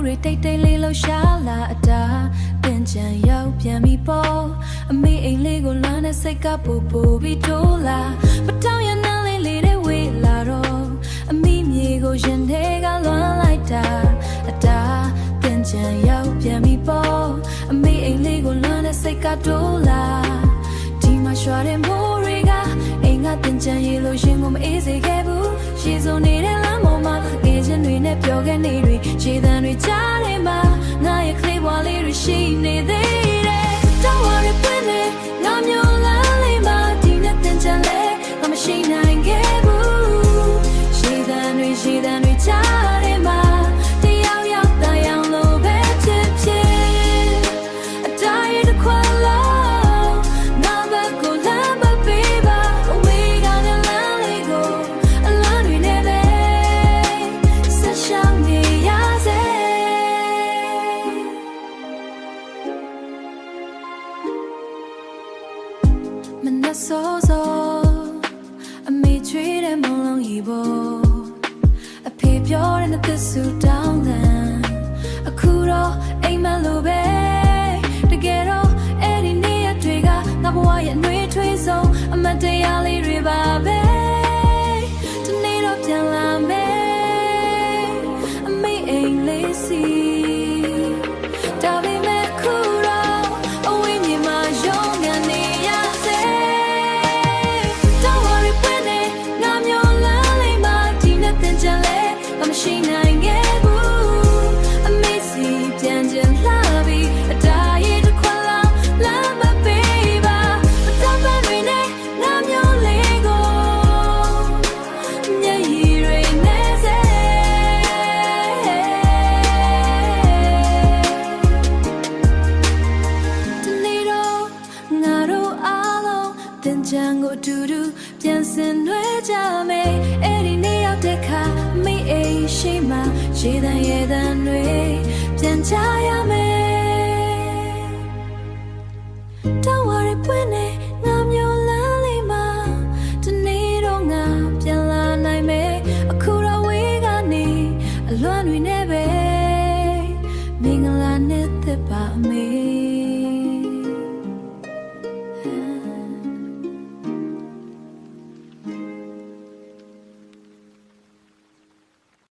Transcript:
တွေတိတ်တိတ်လေးလှရှာလာအတာတင်ချင်ရောက်ပြန်ပြီပေါ့အမေအိမ်လေးကိုလမ်းနဲ့စိတ်ကပူပူပြီးထိုးလာပတောင်ရနန်းလေးလေးတွေဝေးလာတော့အမိမြေကိုရင်ထဲကလွမ်းလိုက်တာအတာတင်ချင်ရောက်ပြန်ပြီပေါ့အမေအိမ်လေးကိုလမ်းနဲ့စိတ်ကတိုးလာဒီမှာရွှာတဲ့မိုးတွေကအိမ်ကတင်ချင်ရေလို့ရှင်ကိုမအေးစေခဲ့ဘူးရေစုံနေတဲ့လမ်းပေါ်မှာအေးချင်းတွေနဲ့ပျော်ခဲ့နေတွေရေသံတွေကြားထဲမှာငါရဲ့ကလေးဘွားလေးတွေရှိနေသေးတယ်တောင်းဝရပွင့်နေငါမျိုးလမ်းလေးမှာဒီနဲ့တင်ချင်လဲငါမရှိနိုင်ခဲ့ဘူးရေသံတွေကြားထဲမှာတယောက်ယောက်တယောက်လို့ပဲဖြစ်ဖြစ်အတိုင်းတစ်ခွက်လုံးငါဘက်ကိုလမ်းမပေးပါအဝေးကလည်းလမ်းလေးကိုအလန်းတွေနဲ့ပဲဆက်ရှောင်နေရစေမနှစောစောအမေချွေးတဲ့မုံလုံးကြီးပေါ်အဖေပြောတဲ့နှစ်သက်ဆူတောင်းတယ်အခုတော့အိမ်မလို့ပဲတကယ်တော့အဲ့ဒီနေ့ရက်တွေကငါဘဝရဲ့အနှွေးထွေးဆုံးအမတ်တရားလေးတွေပါပဲဒီနေ့တော့ပြန်လာမယ်အမေအိမ်လေးစီဒါပေမဲ့ခုတော့အဝေးမြေမှာရုံးကန်နေရစေdon't worry ပွင့်နေငါမျိုးလမ်းလေးမှာဒီနဲ့တင်ချင်လဲမရှိနိုင်ခဲ့ဘူးအမေစီပြန်ချင်လာပြီးအတားရတစ်ခွက်လောက်လမ်းမပေးပါမတော်ပန်းတွေနဲ့ငါမျိုးလေးကိုမျက်ရည်တွေနဲ့စေဒီနေ့တော့ငါတို့အားလုံးတင်ချင်ကိုအတူတူပြန်ဆင်နွှဲကြမယ်အဲ့ဒီနေ့ရောက်တဲ့ခါမိအိမ်ရှိမှရေသံတွေပြန်ချရမယ်